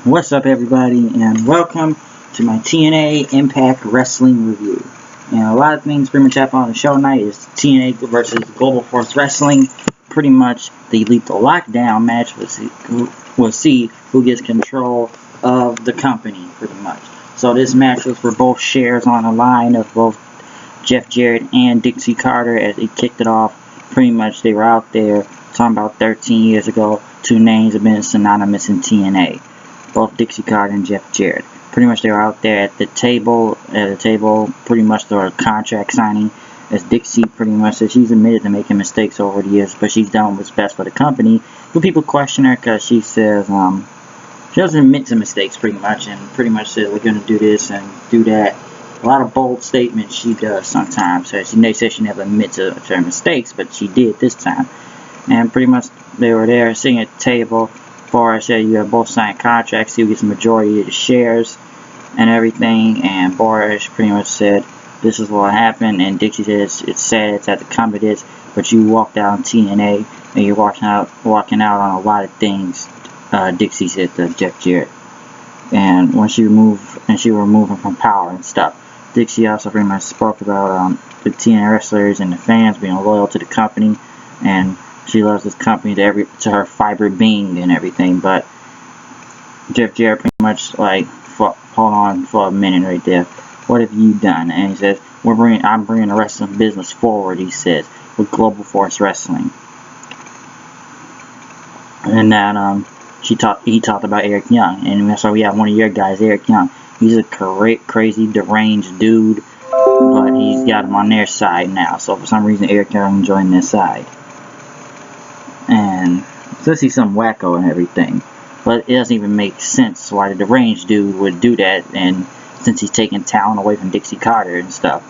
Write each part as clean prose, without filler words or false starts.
What's up, everybody, and welcome to my TNA Impact Wrestling review. And a lot of things pretty much happen on the show tonight is TNA versus Global Force Wrestling. Pretty much the Lethal Lockdown match. We'll see who gets control of the company, pretty much. So this match was for both shares on the line of both Jeff Jarrett and Dixie Carter as they kicked it off. Pretty much they were out there talking about 13 years ago. Two names have been synonymous in TNA. Both Dixie Carter and Jeff Jarrett. Pretty much they were out there at the table, pretty much their contract signing, as Dixie pretty much said she's admitted to making mistakes over the years, but she's done what's best for the company. But people question her because she says she doesn't admit to mistakes pretty much, and pretty much says we're going to do this and do that. A lot of bold statements she does sometimes. So they say she never admits to her mistakes, but she did this time. And pretty much they were there sitting at the table. Boris said you have both signed contracts, he gets the majority of the shares and everything, and Boris pretty much said this is what happened, and Dixie said it's sad it's at the company it is, but you walked out on TNA and you're walking out on a lot of things, Dixie said to Jeff Jarrett. And when she were moving from power and stuff. Dixie also pretty much spoke about the TNA wrestlers and the fans being loyal to the company, and she loves this company to her fiber being and everything. But Jeff Jarrett pretty much hold on for a minute right there. What have you done? And he says, I'm bringing the wrestling business forward. He says with Global Force Wrestling. And then he talked about Eric Young, and so we have one of your guys, Eric Young. He's a crazy, deranged dude, but he's got him on their side now. So for some reason, Eric Young joined their side. And says he's some wacko and everything, but it doesn't even make sense why the deranged dude would do that, and since he's taking talent away from Dixie Carter and stuff.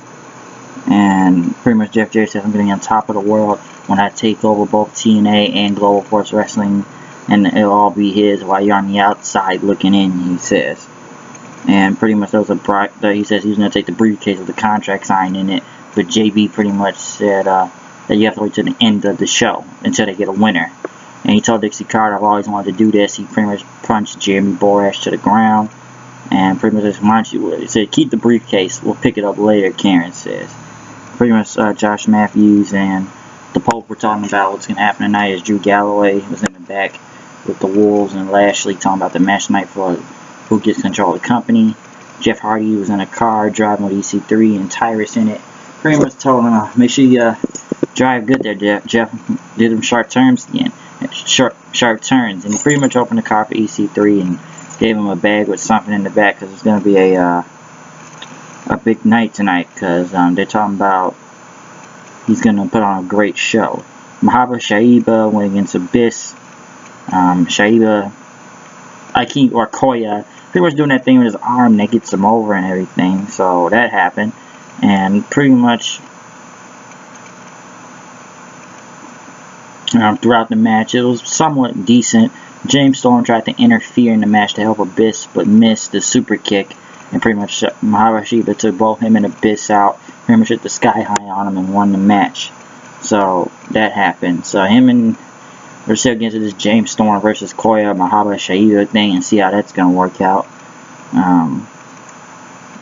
And pretty much Jeff Jarrett says I'm going to be on top of the world when I take over both TNA and Global Force Wrestling, and it'll all be his while you're on the outside looking in, he says. And pretty much he says he was going to take the briefcase with the contract signed in it, but JB pretty much said that you have to wait till the end of the show until they get a winner. And he told Dixie Carter, I've always wanted to do this. He pretty much punched Jeremy Borash to the ground. And pretty much he said, keep the briefcase. We'll pick it up later, Karen says. Pretty much Josh Matthews and the Pope were talking about what's going to happen tonight as Drew Galloway was in the back with the Wolves and Lashley talking about the match tonight for who gets control of the company. Jeff Hardy was in a car driving with EC3 and Tyrus in it. Pretty much told him, make sure you drive good there, Jeff. Jeff did them sharp turns again. Sharp turns. And he pretty much opened the car for EC3 and gave him a bag with something in the back because it's going to be a big night tonight because they're talking about he's going to put on a great show. Mahaba Shaiba went against Abyss. Shaiba, or Koya, pretty much doing that thing with his arm that gets him over and everything. So that happened. And pretty much throughout the match, it was somewhat decent. James Storm tried to interfere in the match to help Abyss, but missed the super kick. And pretty much Mahaba Shaiba took both him and Abyss out. Pretty much hit the sky high on him and won the match. So that happened. So we're still getting to this James Storm versus Koya Mahaba Shaiba thing and see how that's going to work out.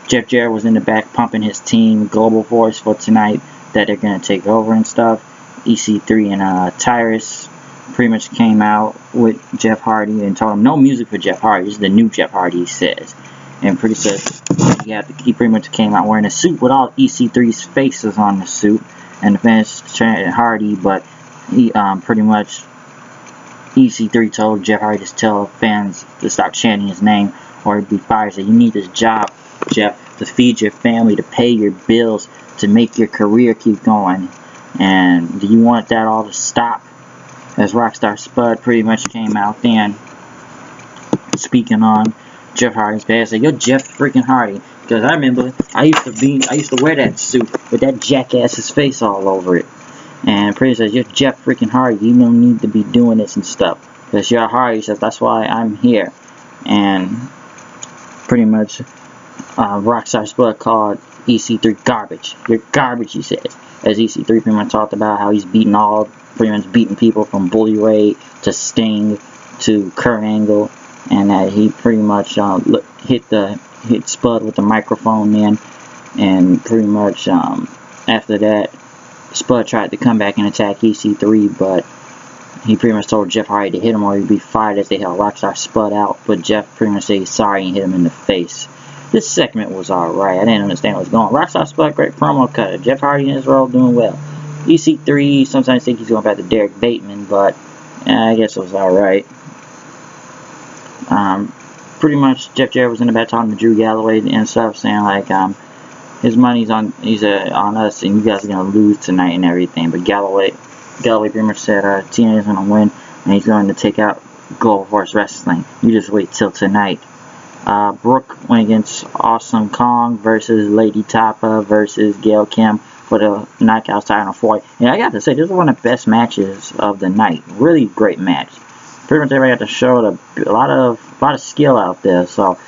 Jeff Jarrett was in the back pumping his team, Global Force, for tonight that they're going to take over and stuff. EC3 and Tyrus pretty much came out with Jeff Hardy and told him no music for Jeff Hardy. This is the new Jeff Hardy, he says. And he pretty much came out wearing a suit with all EC3's faces on the suit. And the fans chanted Hardy, but he pretty much EC3 told Jeff Hardy to tell fans to stop chanting his name or he'd be fired. So you need this job, Jeff, to feed your family, to pay your bills, to make your career keep going. And do you want that all to stop? As Rockstar Spud pretty much came out then speaking on Jeff Hardy's past. Said, you're Jeff freaking Hardy. Because I remember I used to wear that suit with that jackass's face all over it. And pretty much says, you're Jeff freaking Hardy. You don't need to be doing this and stuff. Because you're Hardy. He says, that's why I'm here. And pretty much Rockstar Spud called EC3 garbage. You're garbage, he says. As EC3 pretty much talked about how he's pretty much beating people from Bully Ray to Sting to Kurt Angle and he pretty much hit Spud with the microphone then, and pretty much after that, Spud tried to come back and attack EC3, but he pretty much told Jeff Hardy to hit him or he'd be fired as they held Rockstar Spud out, but Jeff pretty much said he's sorry and hit him in the face. This segment was alright. I didn't understand what was going on. Rockstar Spud, great promo cutter. Jeff Hardy in his role doing well. EC3, sometimes think he's going back to Derek Bateman, but I guess it was alright. Pretty much Jeff Jarrett was in the back talking to Drew Galloway and stuff, saying like his money's on us and you guys are going to lose tonight and everything, but Galloway pretty much said TNA is going to win and he's going to take out Global Force Wrestling. You just wait till tonight. Brooke went against Awesome Kong versus Lady Tapa versus Gail Kim for the Knockouts title for it. And I got to say, this was one of the best matches of the night. Really great match. Pretty much everybody got to show a lot of skill out there. So,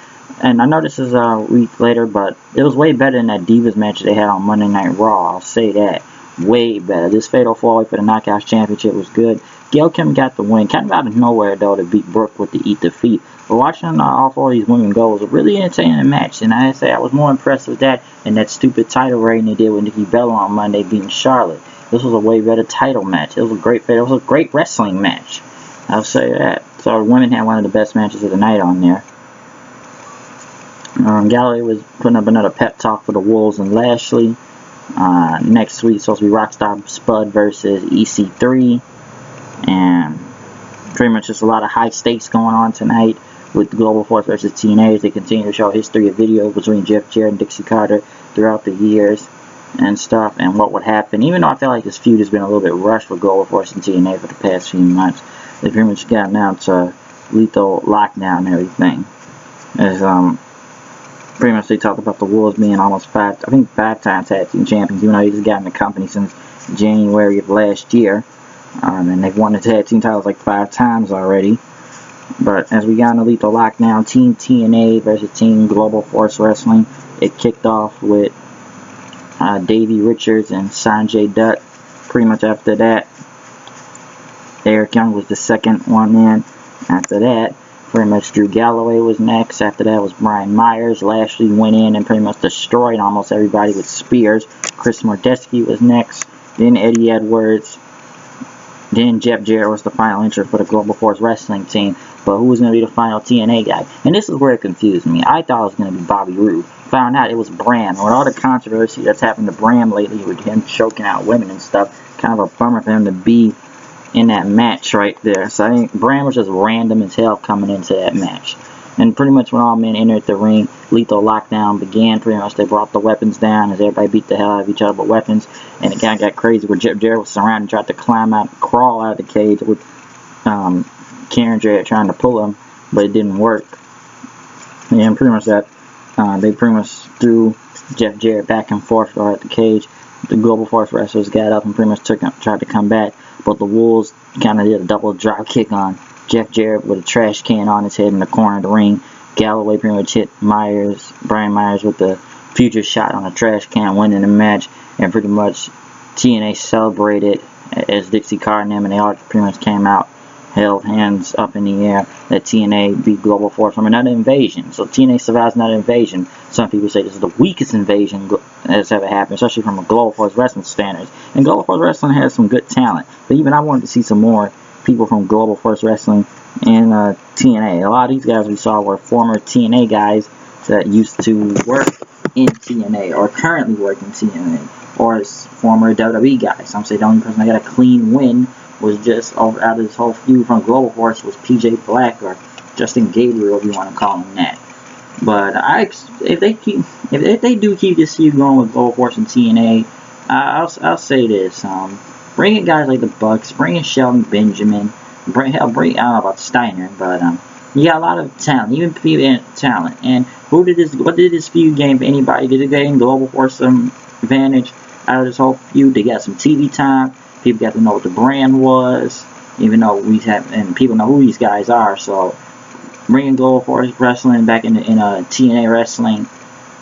and I know this is a week later, but it was way better than that Divas match they had on Monday Night Raw. I'll say that. Way better. This Fatal 4-Way for the Knockouts Championship was good. Gail Kim got the win, kind of out of nowhere though, to beat Brooke with the Eat Defeat. But watching all four of these women go was a really entertaining match, and I say I was more impressed with that than that stupid title reign they did with Nikki Bella on Monday beating Charlotte. This was a way better title match. It was a great wrestling match. I'll say that. So the women had one of the best matches of the night on there. Galloway was putting up another pep talk for the Wolves and Lashley. Next week supposed to be Rockstar Spud versus EC3, and pretty much just a lot of high stakes going on tonight with Global Force versus TNA as they continue to show history of video between Jeff Jarrett and Dixie Carter throughout the years and stuff, and what would happen. Even though I feel like this feud has been a little bit rushed with Global Force and TNA for the past few months, they pretty much got now to lethal lockdown and everything. As pretty much they talked about the Wolves being almost five-time tag team champions, even though they just got in the company since January of last year. And they've won the tag team titles like 5 times already. But as we got into Lethal Lockdown, Team TNA versus Team Global Force Wrestling, it kicked off with Davey Richards and Sanjay Dutt. Pretty much after that, Eric Young was the second one in. After that, pretty much Drew Galloway was next. After that was Brian Myers. Lashley went in and pretty much destroyed almost everybody with spears. Chris Mordesky was next. Then Eddie Edwards. Then Jeff Jarrett was the final entry for the Global Force Wrestling team. But who was going to be the final TNA guy? And this is where it confused me. I thought it was going to be Bobby Roode. Found out it was Bram. With all the controversy that's happened to Bram lately with him choking out women and stuff, kind of a bummer for him to be in that match right there. So I think Bram was just random as hell coming into that match. And pretty much when all men entered the ring, Lethal Lockdown began. Pretty much they brought the weapons down as everybody beat the hell out of each other with weapons. And it kind of got crazy where Jeff Jarrett was surrounded and tried to crawl out of the cage with Karen Jarrett trying to pull him, but it didn't work. And pretty much that, they pretty much threw Jeff Jarrett back and forth at the cage. The Global Force wrestlers got up and pretty much tried to come back, but the Wolves kind of did a double drop kick on Jeff Jarrett with a trash can on his head in the corner of the ring. Galloway pretty much hit Brian Myers with the future shot on a trash can, winning the match, and pretty much TNA celebrated as Dixie Carter and them, and they all pretty much came out, held hands up in the air, that TNA beat Global Force from another invasion. So TNA survives another invasion. Some people say this is the weakest invasion that's ever happened, especially from a Global Force Wrestling standards. And Global Force Wrestling has some good talent, but even I wanted to see some more people from Global Force Wrestling and TNA. A lot of these guys we saw were former TNA guys that used to work in TNA or currently work in TNA, or as former WWE guys. Some say the only person that got a clean win was just out of this whole feud from Global Force was PJ Black or Justin Gabriel, if you want to call him that. But if they do keep this feud going with Global Force and TNA, I'll say this: bring in guys like the Bucks, bring in Shelton Benjamin, I don't know about Steiner, but you got a lot of talent, even people talent. And what did this feud gain for anybody? Did it gain Global Force some advantage out of this whole feud? They got some TV time. People got to know what the brand was, even though and people know who these guys are. So bringing Global Force Wrestling back in TNA wrestling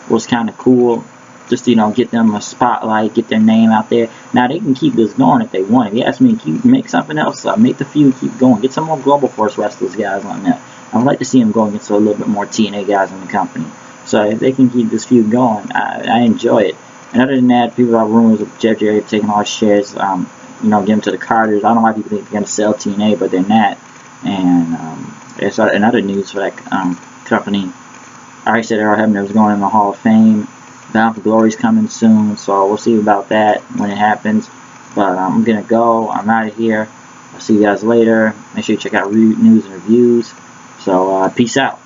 was kind of cool. Just to, get them a spotlight, get their name out there. Now they can keep this going if they want. If you ask me, make something else up, make the feud keep going, get some more Global Force wrestlers guys on there. I would like to see him go against a little bit more TNA guys in the company. So if they can keep this feud going, I enjoy it. And other than that, people have rumors of Jeff Jarrett taking all his shares, give them to the Carters. I don't know why people think they're going to sell TNA, but they're not. And there's another news for that company. I already said Earl Hebner was going in the Hall of Fame. Bound for Glory's coming soon, so we'll see about that when it happens. But I'm going to go. I'm out of here. I'll see you guys later. Make sure you check out news and reviews. So, peace out.